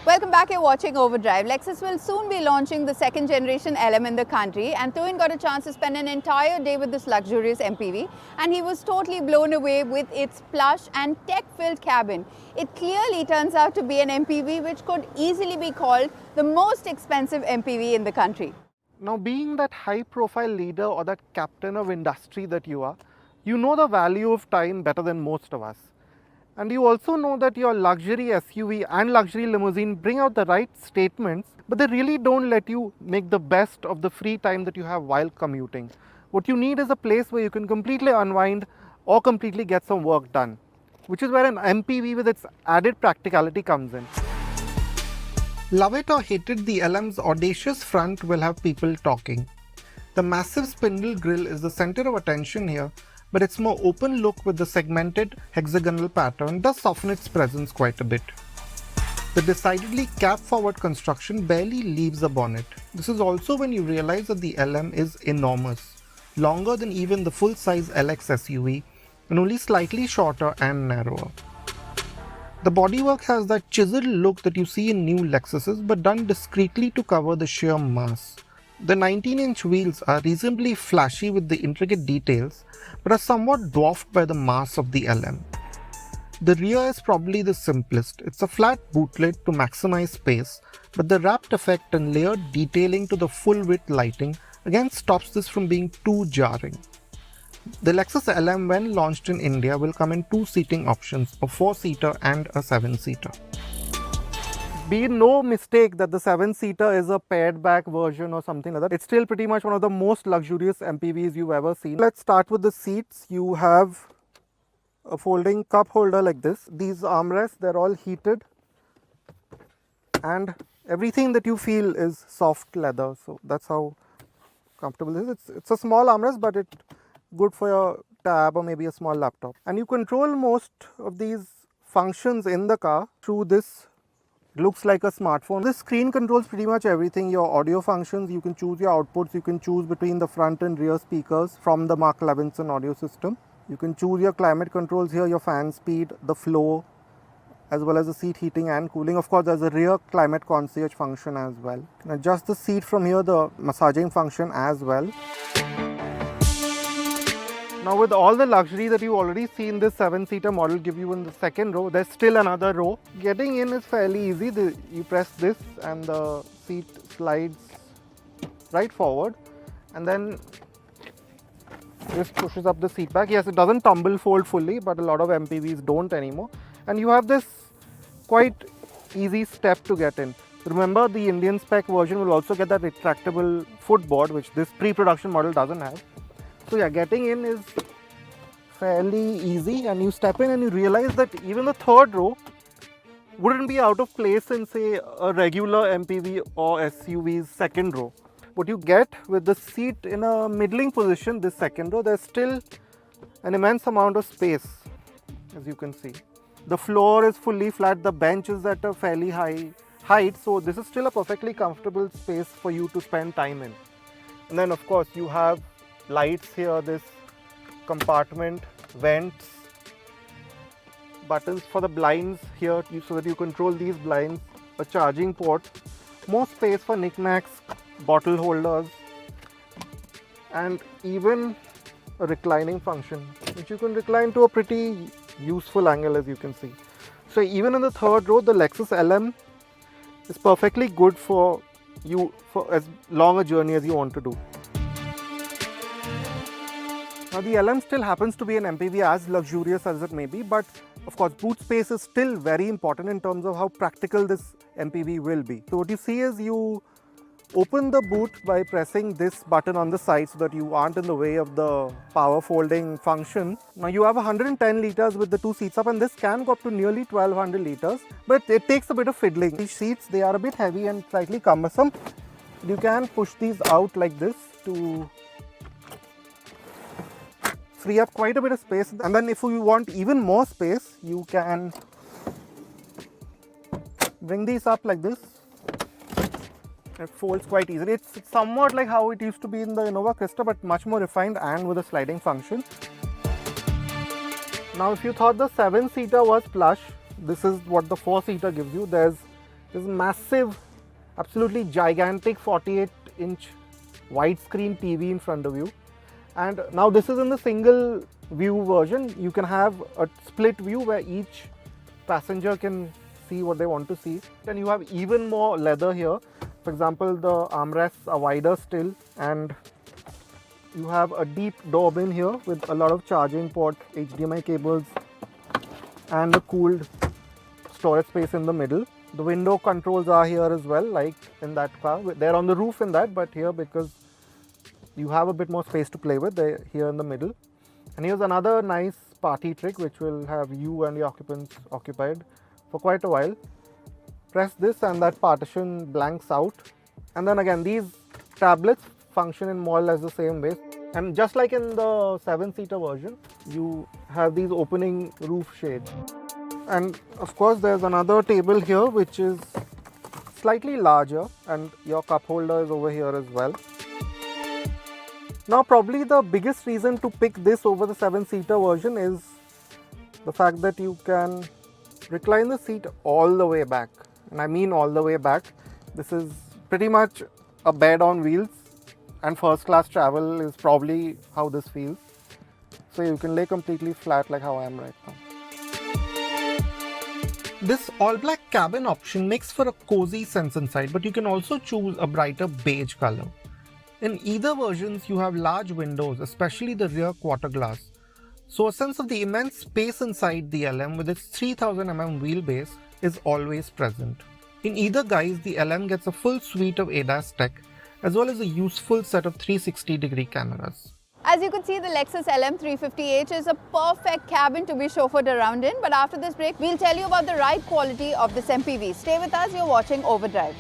Welcome back, you're watching Overdrive. Lexus will soon be launching the second generation LM in the country, and Tuin got a chance to spend an entire day with this luxurious MPV, and he was totally blown away with its plush and tech-filled cabin. It clearly turns out to be an MPV which could easily be called the most expensive MPV in the country. Now, being that high-profile leader or that captain of industry that you are, you know the value of time better than most of us. And you also know that your luxury SUV and luxury limousine bring out the right statements, but they really don't let you make the best of the free time that you have while commuting. What you need is a place where you can completely unwind or completely get some work done, which is where an MPV with its added practicality comes in. Love it or hate it, the LM's audacious front will have people talking. The massive spindle grille is the center of attention here, but its more open look with the segmented hexagonal pattern does soften its presence quite a bit. The decidedly cab-forward construction barely leaves the bonnet. This is also when you realize that the LM is enormous, longer than even the full-size LX SUV, and only slightly shorter and narrower. The bodywork has that chiseled look that you see in new Lexuses, but done discreetly to cover the sheer mass. The 19-inch wheels are reasonably flashy with the intricate details, but are somewhat dwarfed by the mass of the LM. The rear is probably the simplest. It's a flat bootlet to maximize space, but the wrapped effect and layered detailing to the full-width lighting again stops this from being too jarring. The Lexus LM, when launched in India, will come in two seating options, a 4-seater and a 7-seater. Be no mistake that the 7-seater is a pared back version or something like that. It's still pretty much one of the most luxurious MPVs you've ever seen. Let's start with the seats. You have a folding cup holder like this. These armrests, they're all heated, and everything that you feel is soft leather. So that's how comfortable it is. It's a small armrest, but it's good for your tab or maybe a small laptop. And you control most of these functions in the car through this. Looks like a smartphone. This screen controls pretty much everything. Your audio functions, you can choose your outputs, you can choose between the front and rear speakers from the Mark Levinson audio system. You can choose your climate controls here, your fan speed, the flow, as well as the seat heating and cooling. Of course, there's a rear climate concierge function as well. You can adjust the seat from here, the massaging function as well. Now, with all the luxury that you already seen this 7-seater model give you in the second row, there's still another row. Getting in is fairly easy. You press this and the seat slides right forward, and then this pushes up the seat back. Yes, it doesn't tumble fold fully, but a lot of MPVs don't anymore. And you have this quite easy step to get in. Remember, the Indian spec version will also get that retractable footboard, which this pre-production model doesn't have. So yeah, getting in is fairly easy, and you step in and you realize that even the third row wouldn't be out of place in, say, a regular MPV or SUV's second row. What you get with the seat in a middling position, this second row, there's still an immense amount of space, as you can see. The floor is fully flat, the bench is at a fairly high height, so this is still a perfectly comfortable space for you to spend time in. And then, of course, you have lights here, this compartment, vents, buttons for the blinds here so that you control these blinds, a charging port, more space for knickknacks, bottle holders, and even a reclining function, which you can recline to a pretty useful angle, as you can see. So even in the third row, the Lexus LM is perfectly good for you for as long a journey as you want to do. Now, the LM still happens to be an MPV, as luxurious as it may be, but of course boot space is still very important in terms of how practical this MPV will be. So what you see is you open the boot by pressing this button on the side so that you aren't in the way of the power folding function. Now, you have 110 litres with the two seats up, and this can go up to nearly 1200 litres, but it takes a bit of fiddling. These seats, they are a bit heavy and slightly cumbersome. You can push these out like this to free up quite a bit of space, and then if you want even more space, you can bring these up like this. It folds quite easily. It's somewhat like how it used to be in the Innova Crysta, but much more refined and with a sliding function. Now, if you thought the 7-seater was plush, this is what the 4-seater gives you. There's This massive, absolutely gigantic 48-inch widescreen TV in front of you. And now this is in the single view version. You can have a split view where each passenger can see what they want to see. Then you have even more leather here. For example, the armrests are wider still, and you have a deep door bin here with a lot of charging port, HDMI cables, and a cooled storage space in the middle. The window controls are here as well, like in that car. They're on the roof in that, but here, because you have a bit more space to play with, they're here in the middle. And here's another nice party trick which will have you and the occupants occupied for quite a while. Press this and that partition blanks out. And then again, these tablets function in more or less the same way. And just like in the 7-seater version, you have these opening roof shades. And of course, there's another table here which is slightly larger, and your cup holder is over here as well. Now, probably the biggest reason to pick this over the 7-seater version is the fact that you can recline the seat all the way back. And I mean all the way back. This is pretty much a bed on wheels, and first class travel is probably how this feels. So you can lay completely flat like how I am right now. This all black cabin option makes for a cozy sense inside, but you can also choose a brighter beige color. In either versions, you have large windows, especially the rear quarter glass. So a sense of the immense space inside the LM with its 3000mm wheelbase is always present. In either guise, the LM gets a full suite of ADAS tech, as well as a useful set of 360-degree cameras. As you could see, the Lexus LM 350h is a perfect cabin to be chauffeured around in. But after this break, we'll tell you about the ride quality of this MPV. Stay with us, you're watching Overdrive.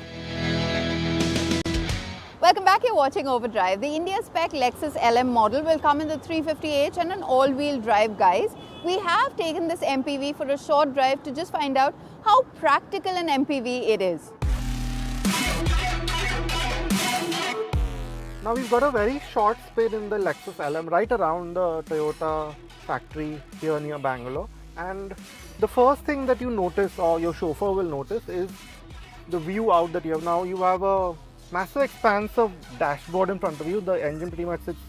Welcome back, you're watching Overdrive. The India spec Lexus LM model will come in the 350h and an all-wheel drive guise. We have taken this MPV for a short drive to just find out how practical an MPV it is. Now we've got a very short spin in the Lexus LM right around the Toyota factory here near Bangalore. And the first thing that you notice, or your chauffeur will notice, is the view out that you have. Now you have a massive expanse of dashboard in front of you. The engine pretty much sits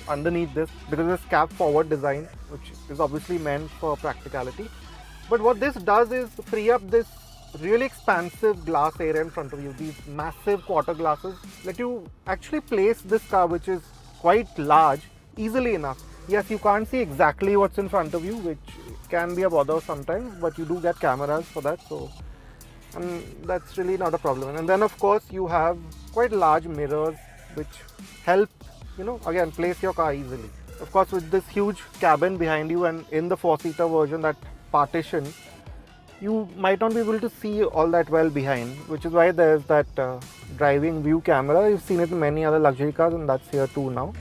underneath this because of this cab forward design, which is obviously meant for practicality. But what this does is free up this really expansive glass area in front of you. These massive quarter glasses let you actually place this car, which is quite large, easily enough. Yes, you can't see exactly what's in front of you, which can be a bother sometimes, but you do get cameras for that, so that's really not a problem. And then of course you have quite large mirrors which help, again, place your car easily. Of course, with this huge cabin behind you, and in the 4-seater version, that partition, you might not be able to see all that well behind, which is why there's that driving view camera. You've seen it in many other luxury cars, and that's here too now.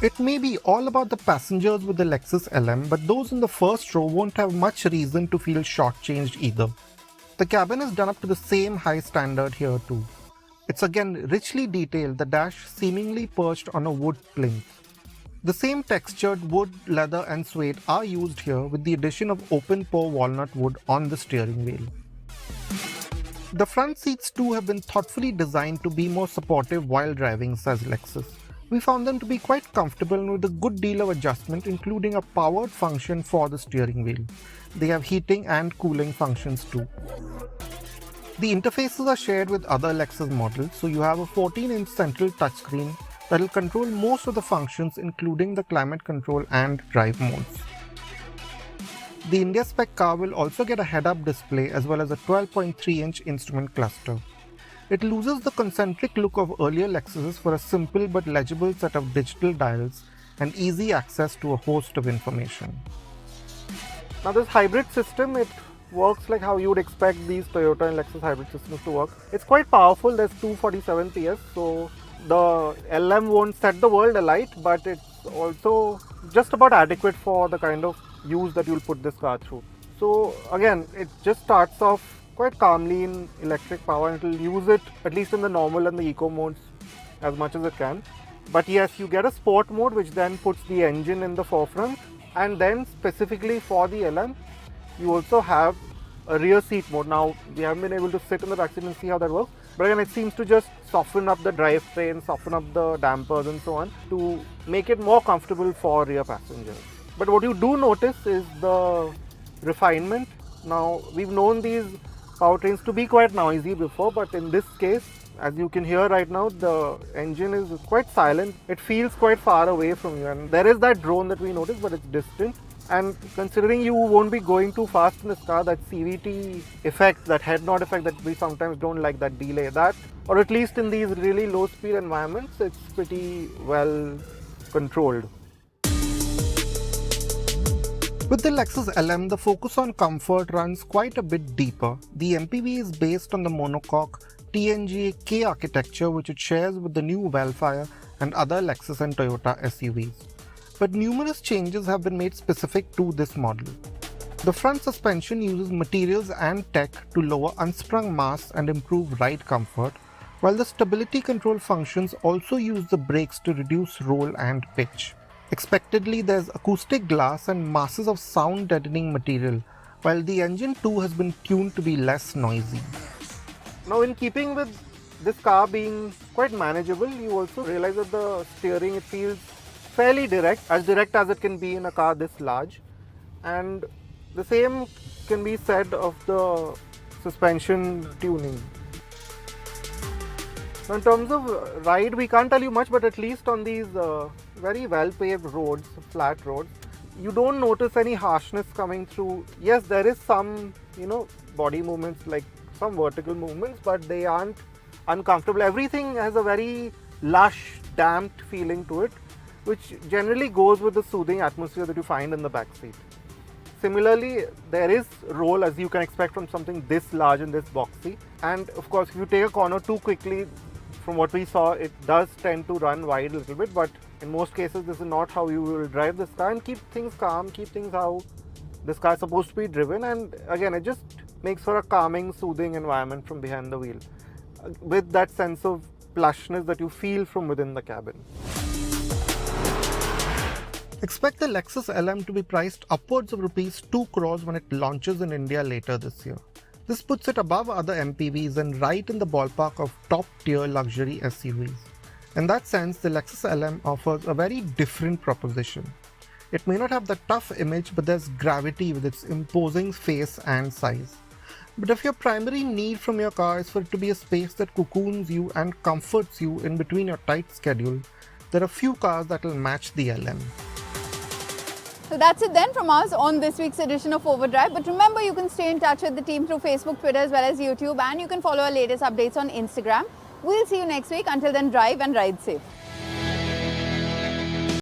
It may be all about the passengers with the Lexus LM, but those in the first row won't have much reason to feel shortchanged either. The cabin is done up to the same high standard here too. It's again richly detailed, the dash seemingly perched on a wood plinth. The same textured wood, leather and suede are used here, with the addition of open-pore walnut wood on the steering wheel. The front seats too have been thoughtfully designed to be more supportive while driving, says Lexus. We found them to be quite comfortable and with a good deal of adjustment, including a powered function for the steering wheel. They have heating and cooling functions too. The interfaces are shared with other Lexus models, so you have a 14-inch central touchscreen that will control most of the functions, including the climate control and drive modes. The India spec car will also get a head-up display as well as a 12.3-inch instrument cluster. It loses the concentric look of earlier Lexuses for a simple but legible set of digital dials and easy access to a host of information. Now this hybrid system, it works like how you would expect these Toyota and Lexus hybrid systems to work. It's quite powerful. There's 247 PS, so the LM won't set the world alight, but it's also just about adequate for the kind of use that you'll put this car through. So again, it just starts off quite calmly in electric power, and it will use it at least in the normal and the eco modes as much as it can. But yes, you get a sport mode which then puts the engine in the forefront, and then specifically for the LM you also have a rear seat mode. Now, we haven't been able to sit in the back seat and see how that works. But again, it seems to just soften up the drivetrain, soften up the dampers and so on to make it more comfortable for rear passengers. But what you do notice is the refinement. Now, we've known these powertrains to be quite noisy before, but in this case, as you can hear right now, the engine is quite silent. It feels quite far away from you, and there is that drone that we noticed, but it's distant. And considering you won't be going too fast in this car, that CVT effect, that head nod effect that we sometimes don't like, that delay, that, or at least in these really low speed environments, it's pretty well controlled. With the Lexus LM, the focus on comfort runs quite a bit deeper. The MPV is based on the monocoque TNGA-K architecture, which it shares with the new Wellfire and other Lexus and Toyota SUVs. But numerous changes have been made specific to this model. The front suspension uses materials and tech to lower unsprung mass and improve ride comfort, while the stability control functions also use the brakes to reduce roll and pitch. Expectedly, there's acoustic glass and masses of sound deadening material, while the engine too has been tuned to be less noisy. Now, in keeping with this car being quite manageable, you also realize that the steering, it feels fairly direct as it can be in a car this large. And the same can be said of the suspension tuning. Now, in terms of ride, we can't tell you much, but at least on these very well paved roads, flat roads, you don't notice any harshness coming through. Yes, there is some, body movements, like some vertical movements, but they aren't uncomfortable. Everything has a very lush, damped feeling to it, which generally goes with the soothing atmosphere that you find in the back seat. Similarly, there is roll, as you can expect from something this large and this boxy. And of course, if you take a corner too quickly, from what we saw, it does tend to run wide a little bit, but in most cases, this is not how you will drive this car, and keep things calm, keep things how this car is supposed to be driven. And again, it just makes for a calming, soothing environment from behind the wheel, with that sense of plushness that you feel from within the cabin. Expect the Lexus LM to be priced upwards of Rs 2 crores when it launches in India later this year. This puts it above other MPVs and right in the ballpark of top-tier luxury SUVs. In that sense, the Lexus LM offers a very different proposition. It may not have the tough image, but there's gravity with its imposing face and size. But if your primary need from your car is for it to be a space that cocoons you and comforts you in between your tight schedule, there are few cars that will match the LM. So that's it then from us on this week's edition of Overdrive. But remember, you can stay in touch with the team through Facebook, Twitter as well as YouTube, and you can follow our latest updates on Instagram. We'll see you next week. Until then, drive and ride safe.